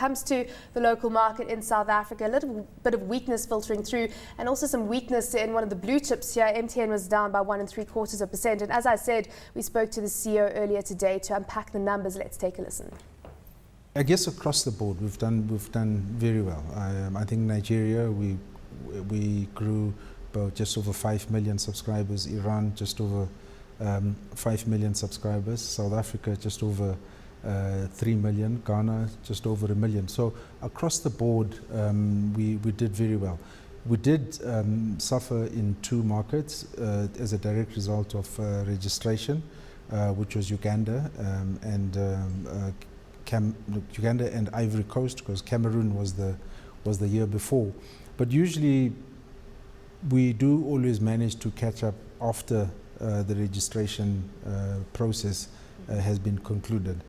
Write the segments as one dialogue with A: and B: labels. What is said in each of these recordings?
A: comes to the local market in South Africa, a little bit of weakness filtering through, and also some weakness in one of the blue chips here. MTN was down by 1.75%. And as I said, we spoke to the CEO earlier today to unpack the numbers. Let's take a listen.
B: I guess across the board we've done very well. I think Nigeria we grew about just over 5 million subscribers. Iran just over 5 million subscribers. South Africa just over 3 million. Ghana just over 1 million. So across the board we did very well. We did suffer in 2 markets as a direct result of registration, which was Uganda and Uganda and Ivory Coast, because Cameroon was the year before. But usually we do always manage to catch up after the registration process has been concluded.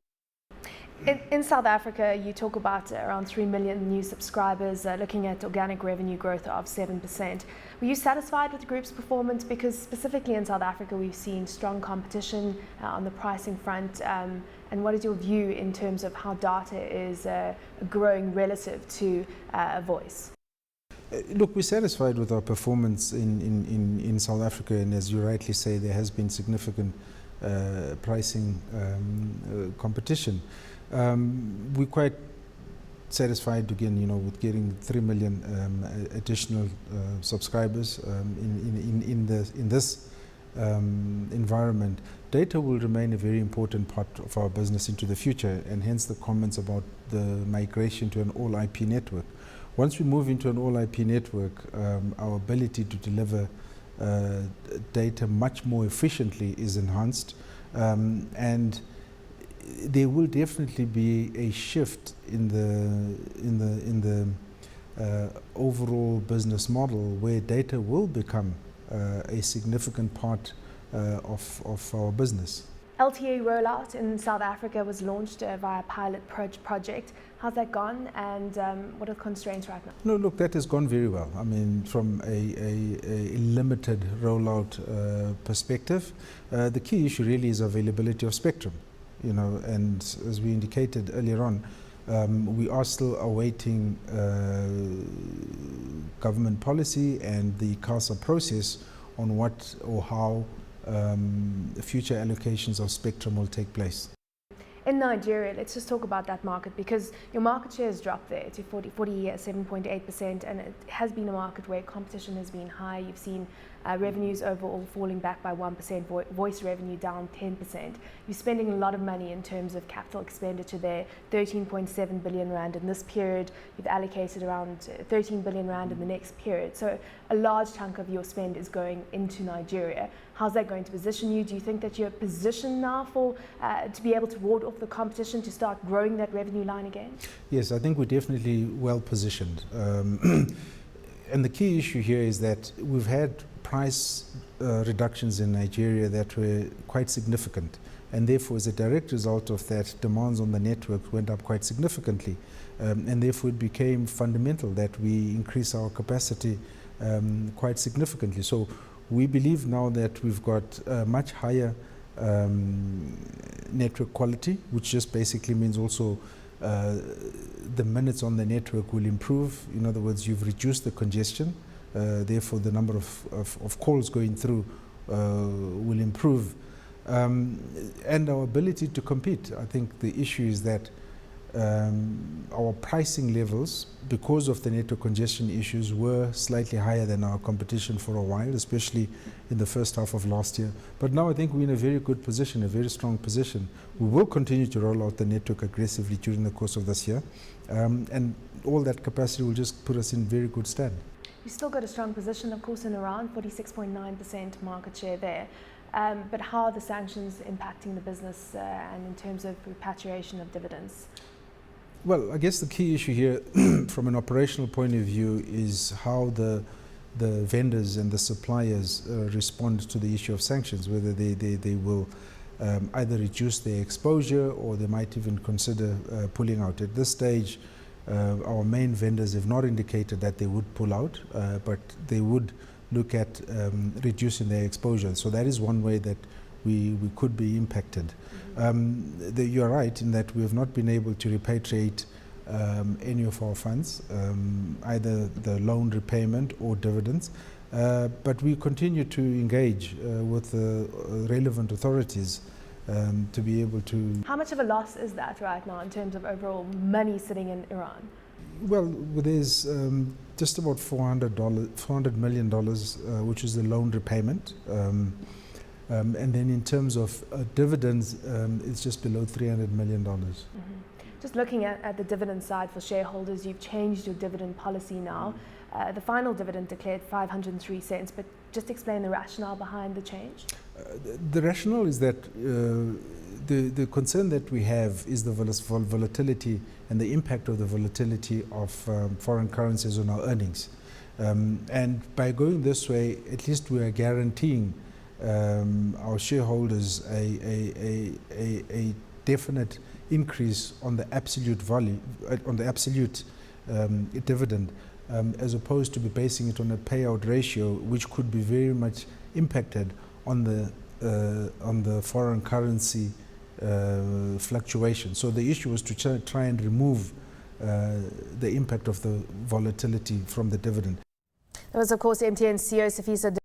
A: In South Africa, you talk about around 3 million new subscribers, looking at organic revenue growth of 7%. Were you satisfied with the group's performance? Because specifically in South Africa, we've seen strong competition on the pricing front. And what is your view in terms of how data is growing relative to voice?
B: Look, we're satisfied with our performance in South Africa, and as you rightly say, there has been significant pricing competition. We're quite satisfied again, with getting 3 million additional subscribers in this environment. Data will remain a very important part of our business into the future, and hence the comments about the migration to an all IP network. Once we move into an all IP network, our ability to deliver data much more efficiently is enhanced, and there will definitely be a shift in the overall business model where data will become a significant part of our business.
A: LTE rollout in South Africa was launched via a pilot project. How's that gone, and what are the constraints right now?
B: No, look, that has gone very well. I mean, from a limited rollout perspective, the key issue really is availability of spectrum. And as we indicated earlier on, we are still awaiting government policy and the CASA process on what or how future allocations of spectrum will take place.
A: In Nigeria, let's just talk about that market, because your market share has dropped there to 47.8%, and it has been a market where competition has been high. You've seen revenues overall falling back by 1%, voice revenue down 10%. You're spending a lot of money in terms of capital expenditure there, 13.7 billion rand in this period. You've allocated around 13 billion rand in the next period. So a large chunk of your spend is going into Nigeria. How's that going to position you? Do you think that you're positioned now to be able to ward off the competition, to start growing that revenue line again?
B: Yes, I think we're definitely well positioned. And the key issue here is that we've had price reductions in Nigeria that were quite significant, and therefore as a direct result of that, demands on the network went up quite significantly, and therefore it became fundamental that we increase our capacity quite significantly. So we believe now that we've got much higher network quality, which just basically means also the minutes on the network will improve. In other words, you've reduced the congestion, therefore the number of calls going through will improve, and our ability to compete. I think the issue is that our pricing levels, because of the network congestion issues, were slightly higher than our competition for a while, especially in the first half of last year. But now I think we're in a very good position, a very strong position. We will continue to roll out the network aggressively during the course of this year, and all that capacity will just put us in very good stead.
A: You've still got a strong position, of course, in Iran, 46.9% market share there. But how are the sanctions impacting the business and in terms of repatriation of dividends?
B: Well, I guess the key issue here from an operational point of view is how the vendors and the suppliers respond to the issue of sanctions, whether they will either reduce their exposure or they might even consider pulling out. At this stage, our main vendors have not indicated that they would pull out, but they would look at reducing their exposure. So that is one way that we could be impacted. You are right in that we have not been able to repatriate any of our funds, either the loan repayment or dividends. But we continue to engage with the relevant authorities to be able to...
A: How much of a loss is that right now in terms of overall money sitting in Iran?
B: Well, there's just about $400 million, which is the loan repayment. And then in terms of dividends, it's just below $300 million.
A: Mm-hmm. Just looking at the dividend side for shareholders, you've changed your dividend policy now. The final dividend declared 503 cents, but just explain the rationale behind the change.
B: The rationale is that the concern that we have is the volatility and the impact of the volatility of foreign currencies on our earnings. And by going this way, at least we are guaranteeing our shareholders a definite increase on the absolute value, on the absolute dividend, as opposed to be basing it on a payout ratio, which could be very much impacted on the foreign currency fluctuation. So the issue was to try and remove the impact of the volatility from the dividend.
A: That was, of course, MTN CEO Sifiso